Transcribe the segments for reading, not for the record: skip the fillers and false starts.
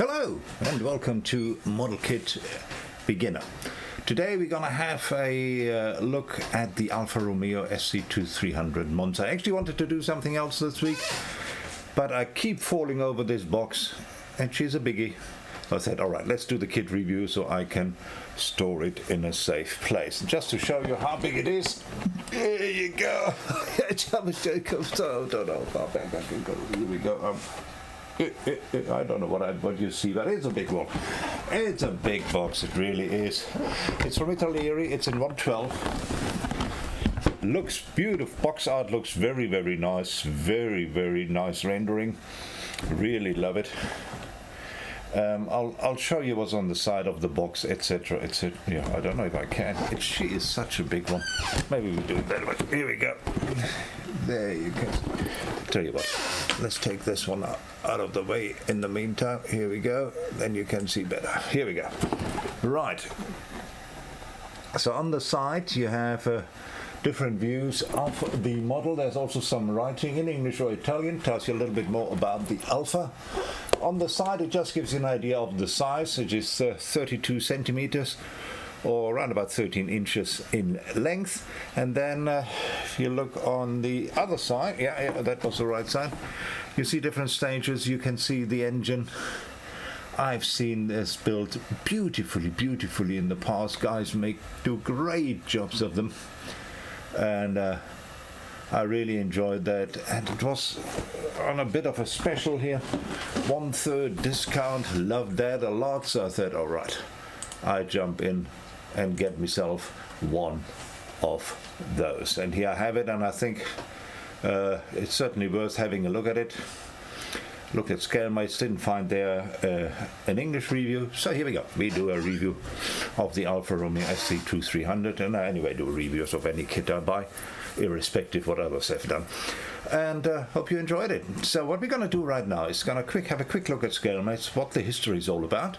Hello and welcome to Model Kit Beginner. Today we're going to have a look at the Alfa Romeo SC2300 Monza. I actually wanted to do something else this week, but I keep falling over this box and she's a biggie. So I said, alright, let's do the kit review so I can store it in a safe place. And just to show you how big it is, here you go. I don't know how big I can go. Here we go. I don't know what you see, but it's a big one. It's a big box, it really is. It's from Italeri, it's in 112. Looks beautiful, box art looks very, very nice. Very, very nice rendering. Really love it. I'll show you what's on the side of the box, etc, etc. Yeah, I don't know if I can. She is such a big one. Maybe we'll do it better. Here we go. There you go. Tell you what, let's take this one out of the way in the meantime. Here we go. Then you can see better. Here we go. Right. So on the side you have different views of the model. There's also some writing in English or Italian. Tells you a little bit more about the Alfa. On the side it just gives you an idea of the size, which is 32 centimeters or around about 13 inches in length. And then if you look on the other side, yeah, that was the right side, you see different stages. You can see the engine. I've seen this built beautifully in the past. Guys do great jobs of them, and I really enjoyed that, and it was on a bit of a special here, 1/3 discount. Loved that a lot, so I thought, all right, I jump in and get myself one of those. And here I have it, and I think it's certainly worth having a look at it. Looked at ScaleMates, didn't find there an English review, so here we go. We do a review of the Alfa Romeo SC2300, and I anyway do reviews of any kit I buy, irrespective what others have done. And hope you enjoyed it. So what we're going to do right now is going to have a quick look at ScaleMates, what the history is all about,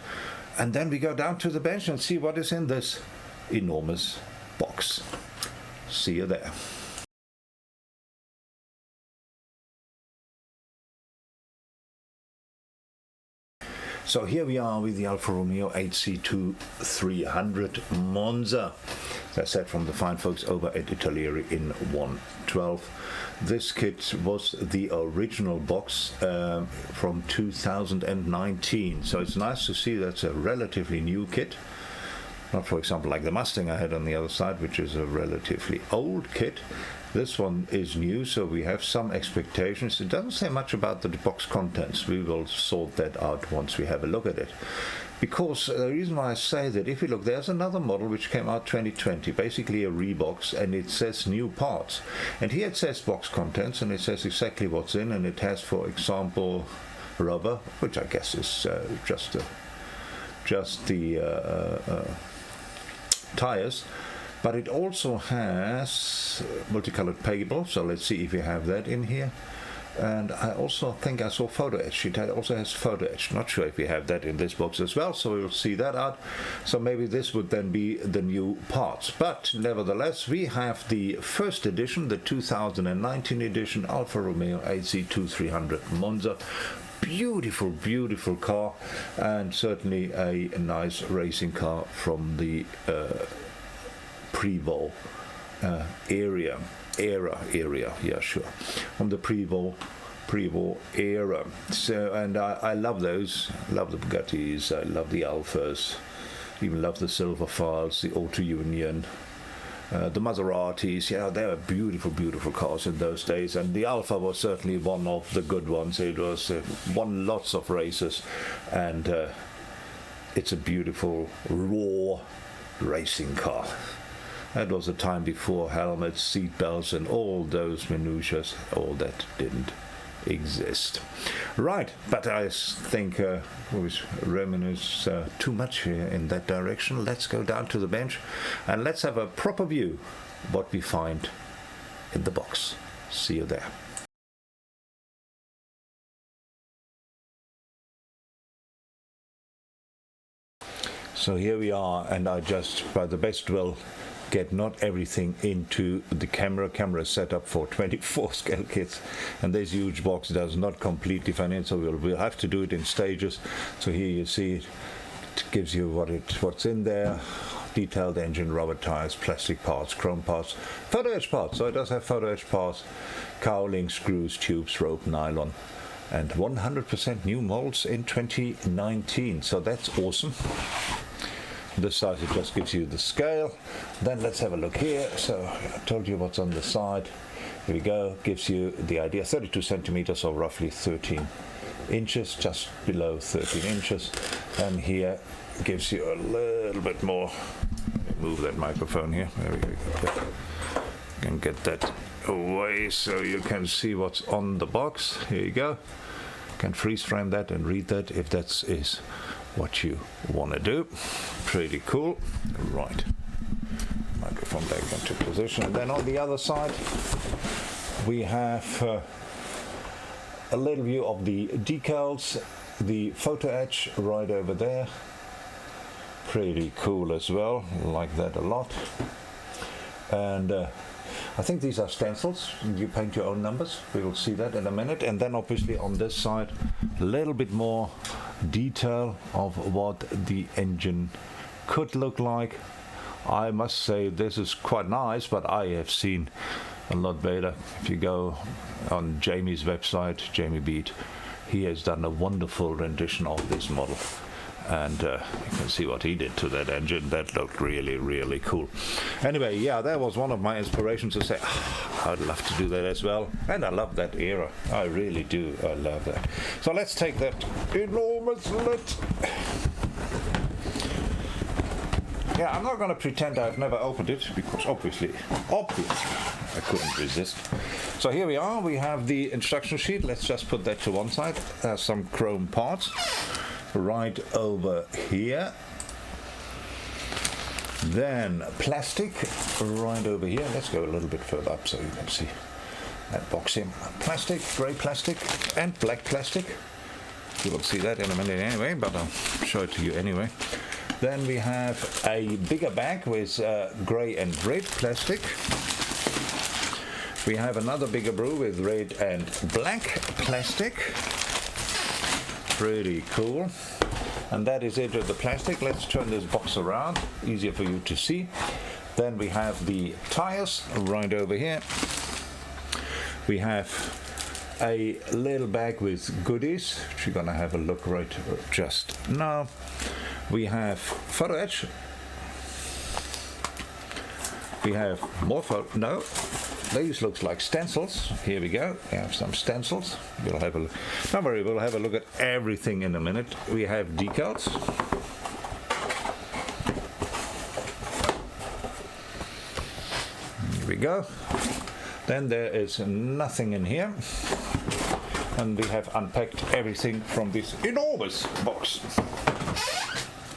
and then we go down to the bench and see what is in this enormous box. See you there. So here we are with the Alfa Romeo SC2300 Monza. As I said, from the fine folks over at Italeri in 112. This kit was the original box from 2019. So it's nice to see that's a relatively new kit. Not, for example, like the Mustang I had on the other side, which is a relatively old kit. This one is new, so we have some expectations. It doesn't say much about the box contents. We will sort that out once we have a look at it. Because the reason why I say that, if you look, there's another model which came out 2020, basically a rebox, and it says new parts. And here it says box contents, and it says exactly what's in, and it has, for example, rubber, which I guess is just the tires. But it also has multicolored paper, so let's see if we have that in here. And I also think I saw photo etch. It also has photo etch. Not sure if we have that in this box as well, so we'll see that out. So maybe this would then be the new parts. But nevertheless, we have the first edition, the 2019 edition Alfa Romeo SC2300 Monza. Beautiful car, and certainly a nice racing car from the pre-war era, yeah, sure, from the pre-war era. So, and I love those. Love the Bugattis. I love the Alfas. Even love the Silver Files, the Auto Union, the Maseratis. Yeah, they were beautiful cars in those days. And the Alfa was certainly one of the good ones. It was won lots of races, and it's a beautiful raw racing car. That was a time before helmets, seat belts, and all those minutiae. All that didn't exist. Right, but I think we reminisce too much here in that direction. Let's go down to the bench and let's have a proper view of what we find in the box. See you there. So here we are, and I just, by the best will, get not everything into the camera. Camera is set up for 24 scale kits, and this huge box does not completely fit in, so we'll have to do it in stages. So here you see it gives you what's in there. Detailed engine, rubber tires, plastic parts, chrome parts, photo etch parts. So it does have photo etch parts, cowling, screws, tubes, rope, nylon, and 100% new molds in 2019. So that's awesome. This side, it just gives you the scale. Then let's have a look here. So I told you what's on the side. Here we go. Gives you the idea. 32 centimeters, or roughly 13 inches, just below 13 inches. And here gives you a little bit more. Move that microphone here. There we go. Can get that away so you can see what's on the box. Here you go. Can freeze frame that and read that if that is what you want to do. Pretty cool. Right. Microphone back into position. And then on the other side, we have a little view of the decals, the photo etch right over there. Pretty cool as well. Like that a lot. And I think these are stencils. You paint your own numbers. We will see that in a minute. And then obviously on this side, a little bit more detail of what the engine could look like. I must say this is quite nice, but I have seen a lot better. If you go on Jamie's website, Jamie Beat, he has done a wonderful rendition of this model. And you can see what he did to that engine. That looked really, really cool. Anyway, yeah, that was one of my inspirations to say, I'd love to do that as well. And I love that era. I really do. I love that. So let's take that enormous lid. Yeah, I'm not going to pretend I've never opened it, because obviously, I couldn't resist. So here we are. We have the instruction sheet. Let's just put that to one side. There's some chrome parts right over here. Then plastic right over here. Let's go a little bit further up so you can see that box here. Plastic, grey plastic, and black plastic. You will see that in a minute anyway, but I'll show it to you anyway. Then we have a bigger bag with grey and red plastic. We have another bigger brew with red and black plastic. Pretty cool. And that is it with the plastic. Let's turn this box around, easier for you to see. Then we have the tires right over here. We have a little bag with goodies, which you're gonna have a look right just now. We have photo etch. We have more photo. No, these looks like stencils. Here we go. We have some stencils. We'll have a look. Don't worry, we'll have a look at everything in a minute. We have decals. Here we go. Then there is nothing in here. And we have unpacked everything from this enormous box.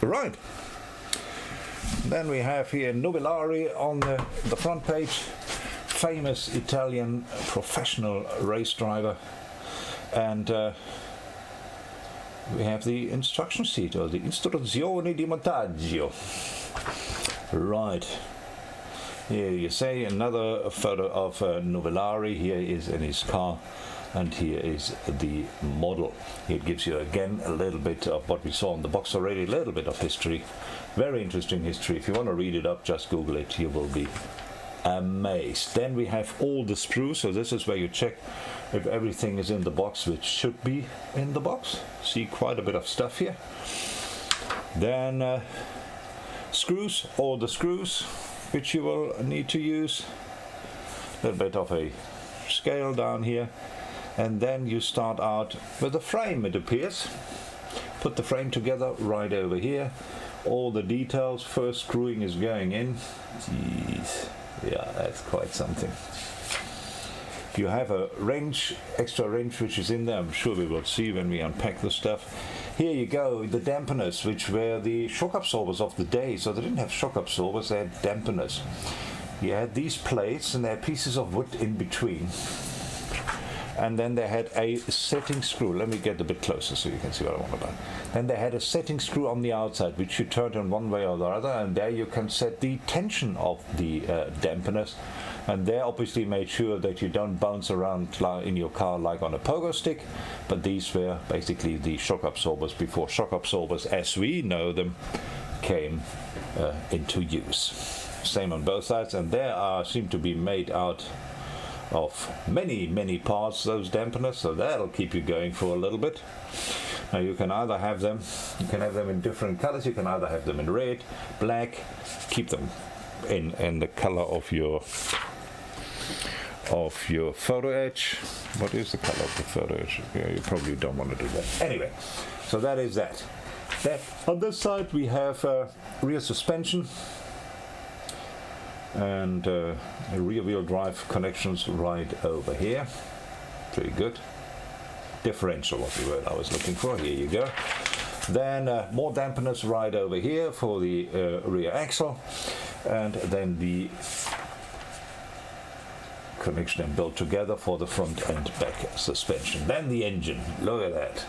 Right. Then we have here Italeri on the front page. Famous Italian professional race driver. And we have the instruction sheet, or the Istruzioni di montaggio. Right. Here you see another photo of Italeri. Here is in his car. And here is the model. It gives you again a little bit of what we saw on the box already, a little bit of history. Very interesting history. If you want to read it up, just Google it. You will be amazed. Then we have all the sprues. So this is where you check if everything is in the box, which should be in the box. See quite a bit of stuff here. Then screws, all the screws which you will need to use. A little bit of a scale down here. And then you start out with a frame, it appears. Put the frame together right over here. All the details, first screwing is going in. Jeez, yeah, that's quite something. You have a wrench, extra wrench, which is in there. I'm sure we will see when we unpack the stuff. Here you go, the dampeners, which were the shock absorbers of the day. So they didn't have shock absorbers, they had dampeners. You had these plates, and there are pieces of wood in between. and then they had a setting screw. Let me get a bit closer so you can see what I want about. Then they had a setting screw on the outside, which you turned in one way or the other, and there you can set the tension of the dampeners. And they obviously made sure that you don't bounce around in your car like on a pogo stick, but these were basically the shock absorbers before shock absorbers, as we know them, came into use. Same on both sides, and they seem to be made out of many parts, those dampeners, so that'll keep you going for a little bit. Now you can either have them, in different colors. You can either have them in red, black, keep them in the color of your photo edge. What is the color of the photo edge? Yeah, you probably don't want to do that. Anyway, so that is that. On this side we have rear suspension and rear-wheel drive connections right over here. Pretty good. Differential was the word I was looking for. Here you go. Then more dampeners right over here for the rear axle, and then the connection and built together for the front and back suspension. Then the engine. Look at that.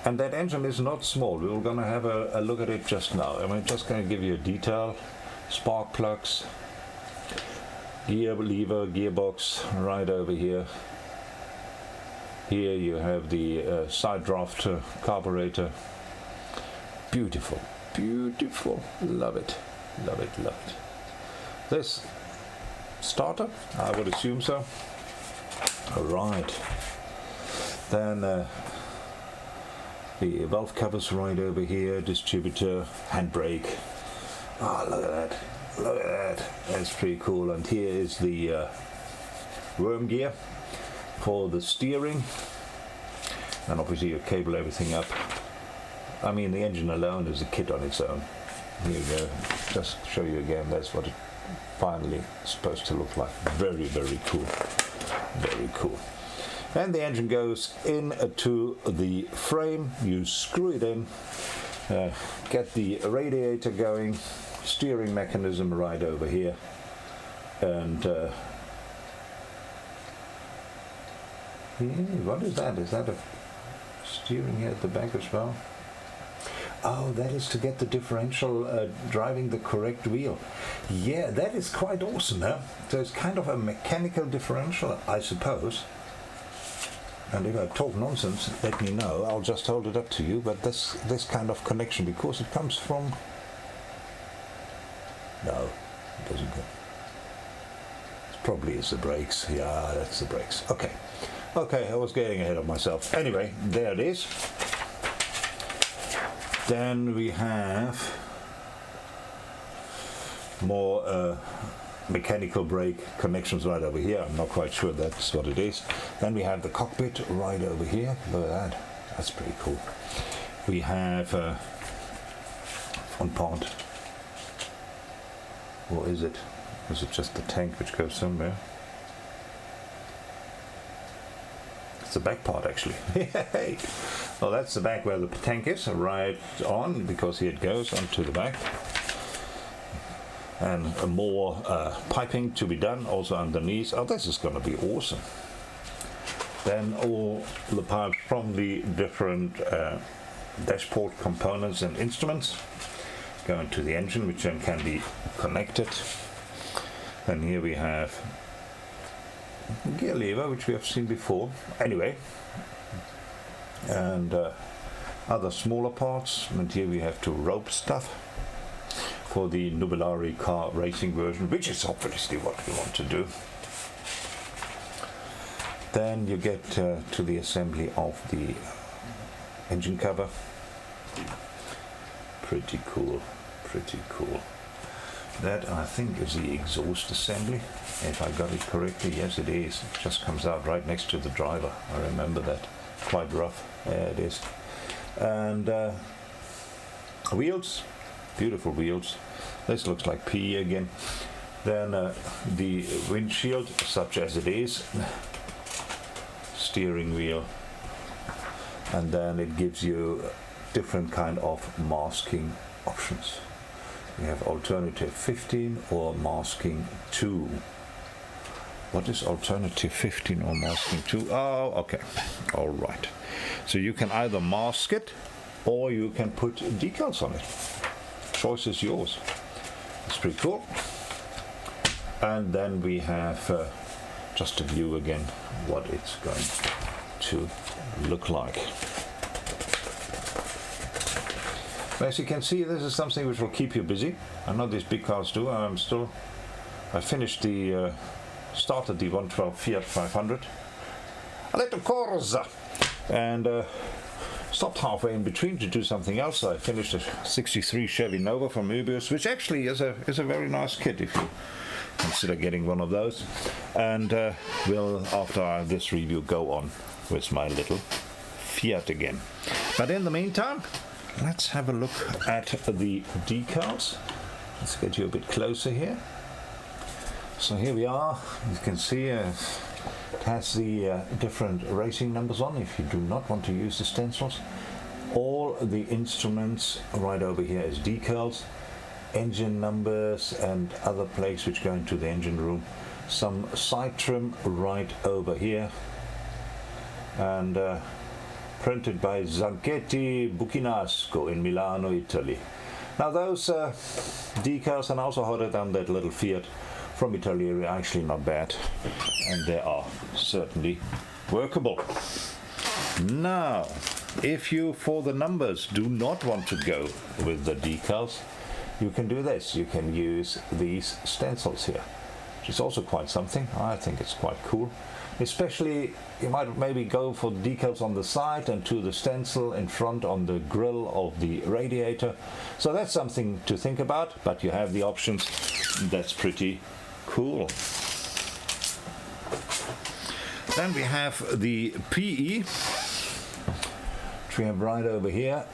And that engine is not small. We were going to have a look at it just now. I'm just going to give you a detail. Spark plugs, gear lever, gearbox right over here. Here you have the side draft carburetor. Beautiful, beautiful. Love it, love it, love it. This starter, I would assume so. All right. Then the valve covers right over here, distributor, handbrake. Oh, look at that. Look at that. That's pretty cool. And here is the worm gear for the steering. And obviously you cable everything up. I mean, the engine alone is a kit on its own. Here you go. Just show you again. That's what it finally is supposed to look like. Very, very cool. Very cool. And the engine goes into the frame. You screw it in. Get the radiator going. Steering mechanism right over here, and what is that? Is that a steering here at the back as well? Oh, that is to get the differential driving the correct wheel. Yeah, that is quite awesome, huh? So it's kind of a mechanical differential, I suppose. And if I talk nonsense, let me know. I'll just hold it up to you. But this kind of connection, because it comes from... No, it doesn't go. It probably is the brakes. Yeah, that's the brakes. Okay. Okay, I was getting ahead of myself. Anyway, there it is. Then we have more mechanical brake connections right over here. I'm not quite sure that's what it is. Then we have the cockpit right over here. Look at that. That's pretty cool. We have front part. What is it? Is it just the tank which goes somewhere? It's the back part, actually. Yay! Well, that's the back where the tank is, right on, because here it goes onto the back. And more piping to be done also underneath. Oh, this is going to be awesome. Then all the pipes from the different dashboard components and instruments go into the engine, which then can be connected. And here we have gear lever, which we have seen before. Anyway, and other smaller parts. And here we have to rope stuff for the Nuvolari car racing version, which is obviously what we want to do. Then you get to the assembly of the engine cover. Pretty cool, pretty cool. That, I think, is the exhaust assembly, if I got it correctly. Yes, it is. It just comes out right next to the driver. I remember that. Quite rough. Yeah, it is. And wheels, beautiful wheels. This looks like PE again. Then the windshield, such as it is. Steering wheel. And then it gives you different kind of masking options. You have alternative 15 or masking 2. What is alternative 15 or masking 2? Oh, okay. All right. So you can either mask it or you can put decals on it. Choice is yours. It's pretty cool. And then we have just a view again what it's going to look like. As you can see, this is something which will keep you busy. I know these big cars do. I finished the started the 112 Fiat 500 a little Corsa and stopped halfway in between to do something else. I finished a 63 Chevy Nova from Möbius, which actually is a very nice kit if you consider getting one of those, and will, after this review, go on with my little Fiat again. But in the meantime, let's have a look at the decals. Let's get you a bit closer here. So here we are. You can see it has the different racing numbers on if you do not want to use the stencils. All the instruments right over here is decals, engine numbers and other plates which go into the engine room. Some side trim right over here, and printed by Zanchetti Buccinasco in Milano, Italy. Now those decals, and also how they done that little Fiat from Italeri, are actually not bad, and they are certainly workable. Now, if you, for the numbers, do not want to go with the decals, you can do this. You can use these stencils here, which is also quite something. I think it's quite cool. Especially, you might maybe go for decals on the side and to the stencil in front on the grille of the radiator. So that's something to think about, but you have the options. That's pretty cool. Then we have the PE, which we have right over here,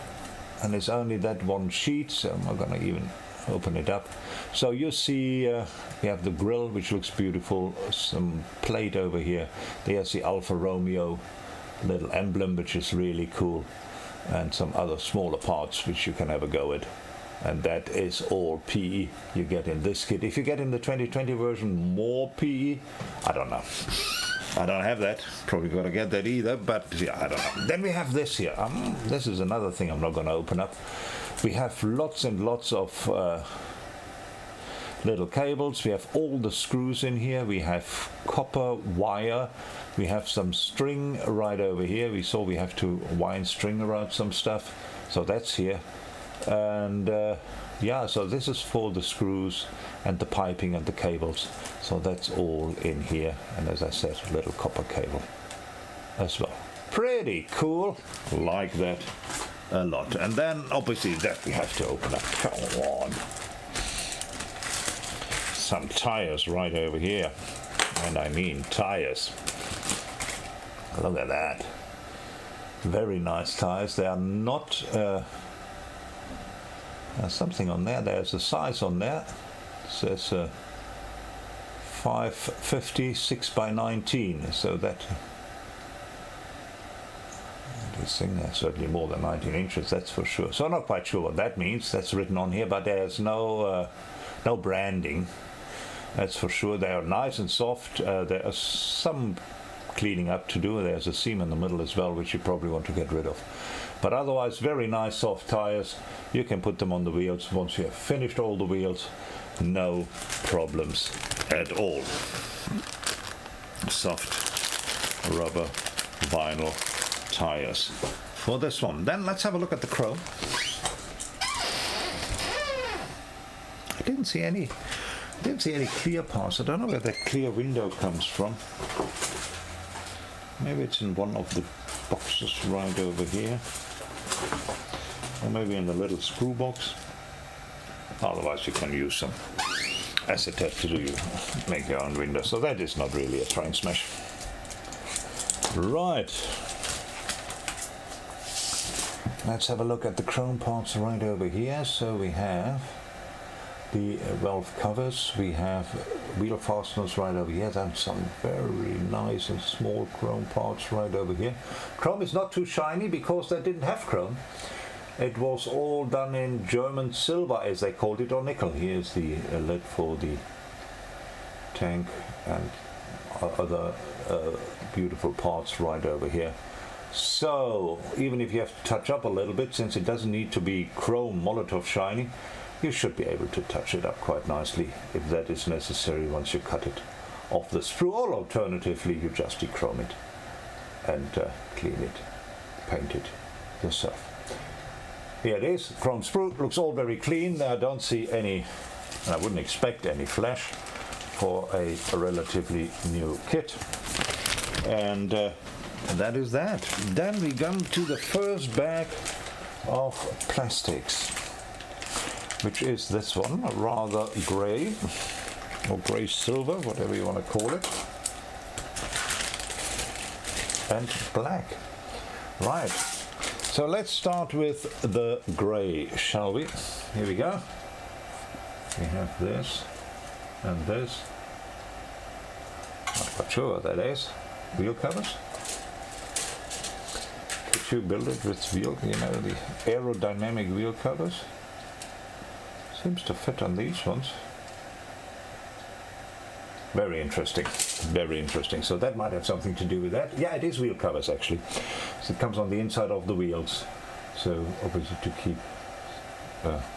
and it's only that one sheet, so I'm not going to even open it up. So you see we have the grille, which looks beautiful, some plate over here. There's the Alfa Romeo little emblem, which is really cool, and some other smaller parts which you can have a go at. And that is all PE you get in this kit. If you get in the 2020 version more PE, I don't know. I don't have that. Probably got to get that either, but yeah, I don't know. Then we have this here. This is another thing I'm not going to open up. We have lots and lots of little cables. We have all the screws in here. We have copper wire. We have some string right over here. We saw we have to wind string around some stuff. So that's here. And yeah, so this is for the screws and the piping and the cables. So that's all in here. And as I said, a little copper cable as well. Pretty cool. Like that a lot. And then obviously that we have to open up. Come on. Some tires right over here. And I mean tires. Look at that. Very nice tires. They are not... there's something on there. There's a size on there. It says 550 6x19. So that this thing is certainly more than 19 inches. That's for sure. So I'm not quite sure what that means. That's written on here, but there's no branding. That's for sure. They are nice and soft. There are some cleaning up to do. There's a seam in the middle as well, which you probably want to get rid of. But otherwise, very nice soft tires. You can put them on the wheels once you have finished all the wheels. No problems at all. Soft rubber vinyl tires for this one. Then let's have a look at the chrome. I didn't see any clear parts. I don't know where that clear window comes from. Maybe it's in one of the boxes right over here, or maybe in the little sprue box. Otherwise you can use some acetate to make your own window. So that is not really a train smash. Right. Let's have a look at the chrome parts right over here. So we have the valve covers, we have wheel fasteners right over here, and some very nice and small chrome parts right over here. Chrome is not too shiny because they didn't have chrome. It was all done in German silver, as they called it, or nickel. Here's the lid for the tank, and other beautiful parts right over here. So even if you have to touch up a little bit, since it doesn't need to be chrome Molotov shiny, you should be able to touch it up quite nicely if that is necessary once you cut it off the sprue, or alternatively you just dechrome it and clean it, paint it yourself. Here it is, chrome sprue, looks all very clean. I don't see any, I wouldn't expect any flash for a relatively new kit. And that is that. Then we come to the first bag of plastics, which is this one, a rather grey, or grey silver, whatever you want to call it, and black. Right, so let's start with the grey, shall we? Here we go. We have this and this. Not quite sure what that is. Wheel covers. Could you build it with wheel, you know, the aerodynamic wheel covers? Seems to fit on these ones. Very interesting, very interesting. So that might have something to do with that. Yeah, it is wheel covers actually. So it comes on the inside of the wheels. So obviously to keep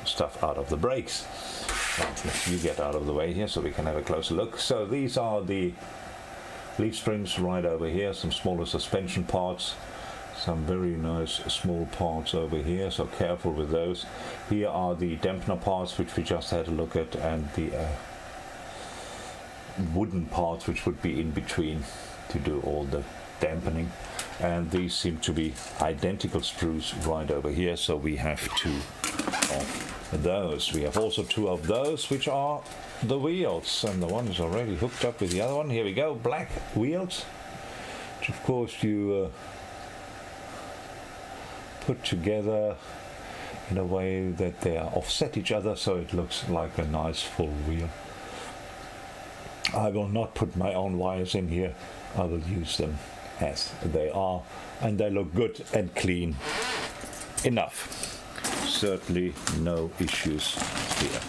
stuff out of the brakes. Right, you get out of the way here so we can have a closer look. So these are the leaf springs right over here, some smaller suspension parts, some very nice small parts over here, so careful with those. Here are the dampener parts, which we just had a look at, and the wooden parts which would be in between to do all the dampening. And these seem to be identical sprues right over here, so we have two of those. We have also two of those, which are the wheels, and the one is already hooked up with the other one. Here we go, black wheels, which of course you put together in a way that they are offset each other, so it looks like a nice full wheel. I will not put my own wires in here. I will use them as they are, and they look good and clean enough. Certainly no issues here.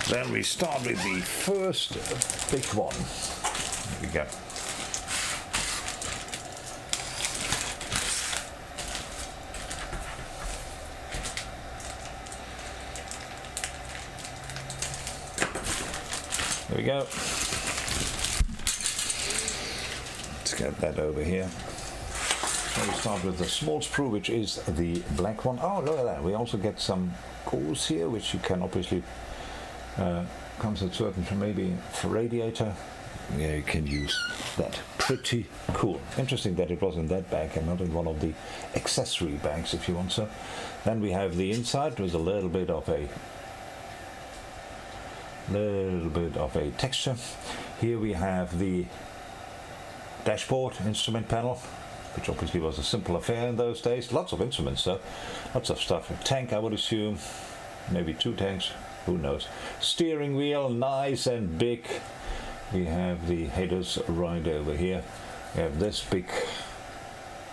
Then we start with the first big one. Here we go. There we go. Let's get that over here. So we start with the small sprue, which is the black one. Oh, look at that. We also get some gauze here, which you can obviously comes with certain, maybe for radiator. Yeah, you can use that. Pretty cool. Interesting that it was in that bag and not in one of the accessory bags, if you want so. Then we have the inside with a little bit of a texture. Here we have the dashboard instrument panel, which obviously was a simple affair in those days. Lots of instruments, so lots of stuff. A tank, I would assume, maybe two tanks, who knows. Steering wheel, nice and big. We have the headers right over here. We have this big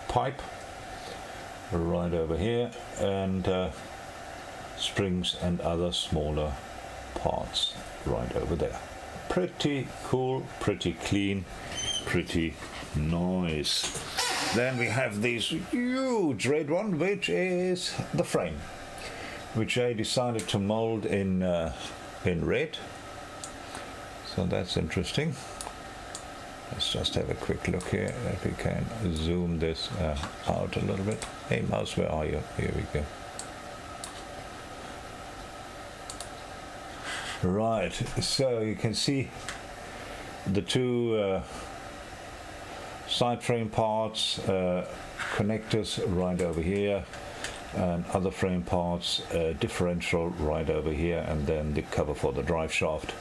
pipe right over here, and springs and other smaller parts right over there. Pretty cool, pretty clean, pretty nice. Then we have this huge red one, which is the frame, which I decided to mold in red. So that's interesting. Let's just have a quick look here if we can zoom this out a little bit. Hey mouse, where are you? Here we go. Right, so you can see the two side frame parts, connectors right over here, and other frame parts, differential right over here, and then the cover for the drive shaft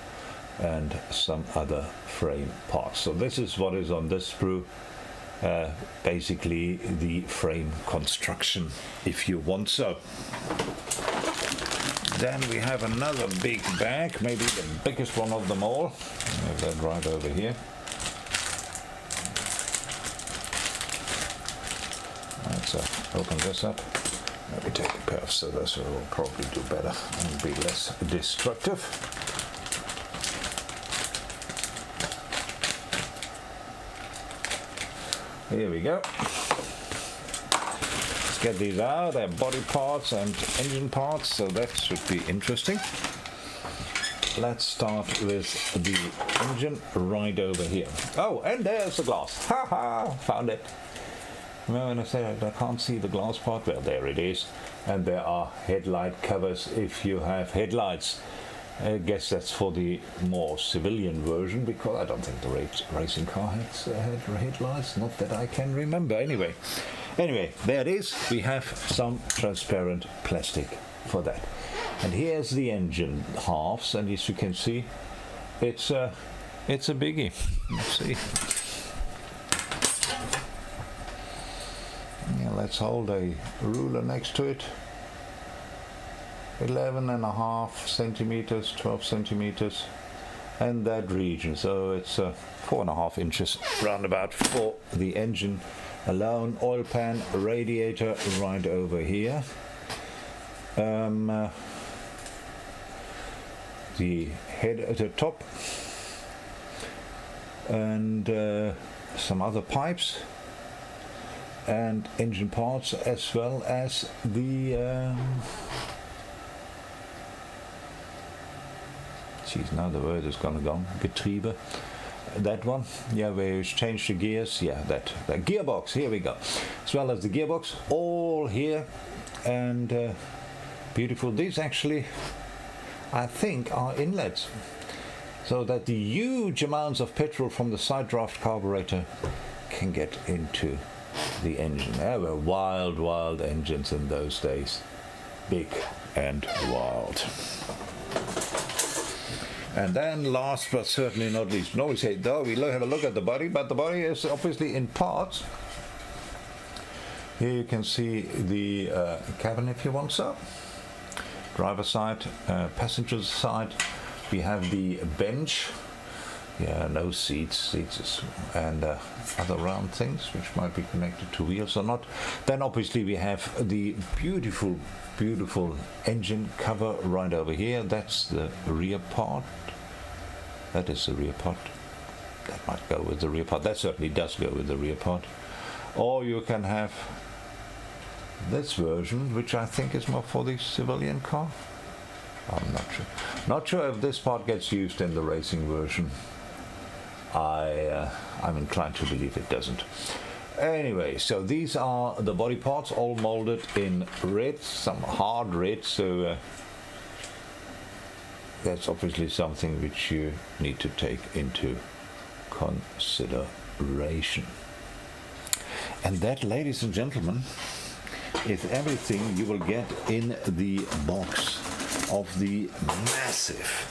and some other frame parts. So this is what is on this sprue, basically the frame construction, if you want so. Then we have another big bag, maybe the biggest one of them all. I have that right over here. Let's open this up. Maybe take a pair of scissors, so it will probably do better and be less destructive. here we go. Let's get these out. They're body parts and engine parts, so that should be interesting. Let's start with the engine right over here. Oh, and there's the glass. Ha ha! Found it. Remember when I said I can't see the glass part? Well, there it is. And there are headlight covers if you have headlights. I guess that's for the more civilian version, because I don't think the racing car had headlights, not that I can remember. Anyway, there it is. We have some transparent plastic for that. And here's the engine halves, and as you can see, it's a biggie. Let's see. Yeah, let's hold a ruler next to it. 11.5 centimeters, 12 centimeters, and that region. So it's 4.5 inches roundabout for the engine alone. Oil pan, radiator right over here. The head at the top, and some other pipes and engine parts, as well as the now the word is gonna go. Getriebe, that one, yeah, where you change the gears, yeah, that gearbox. Here we go, as well as the gearbox, all here, and beautiful. These actually, I think, are inlets, so that the huge amounts of petrol from the side draft carburetor can get into the engine. There were wild engines in those days, big and wild. And then last but certainly not least, no, we say, though, we have a look at the body, but the body is obviously in parts. Here you can see the cabin, if you want so. Driver side, passenger side. We have the bench. Yeah, no seats, and other round things which might be connected to wheels or not. Then obviously we have the beautiful engine cover right over here. That's the rear part. That is the rear part. That might go with the rear part. That certainly does go with the rear part. Or you can have this version, which I think is more for the civilian car. I'm not sure. Not sure if this part gets used in the racing version. I'm inclined to believe it doesn't. Anyway, so these are the body parts, all molded in red, some hard red, so that's obviously something which you need to take into consideration. And that, ladies and gentlemen, is everything you will get in the box of the massive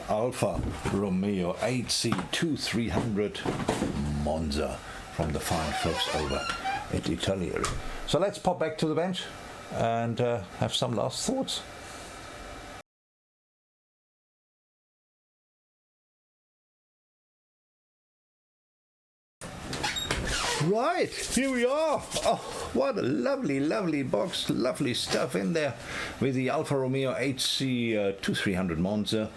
Alfa Romeo 8C2300 Monza from the fine folks over at Italeri. So let's pop back to the bench and have some last thoughts. Right, here we are. Oh, what a lovely box, lovely stuff in there with the Alfa Romeo 8C2300 Monza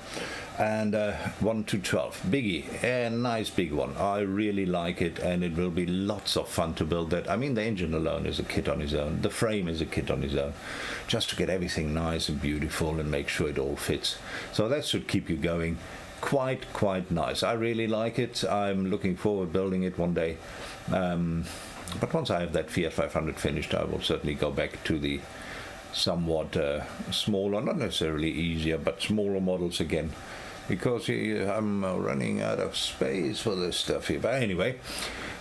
and 1-12 biggie, a nice big one. I really like it, and it will be lots of fun to build that. I mean, the engine alone is a kit on its own, the frame is a kit on its own, just to get everything nice and beautiful and make sure it all fits. So that should keep you going. Quite nice. I really like it. I'm looking forward building it one day. But once I have that Fiat 500 finished, I will certainly go back to the somewhat smaller, not necessarily easier, but smaller models again, because I'm running out of space for this stuff here. But anyway,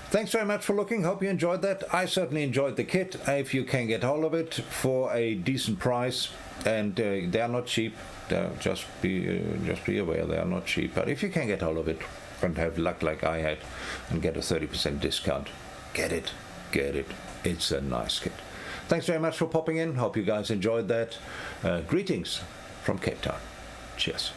thanks very much for looking. Hope you enjoyed that. I certainly enjoyed the kit. If you can get hold of it for a decent price, and they are not cheap. Just be aware they are not cheap. But if you can get hold of it and have luck like I had and get a 30% discount, get it. It's a nice kit. Thanks very much for popping in. Hope you guys enjoyed that. Greetings from Cape Town. Cheers.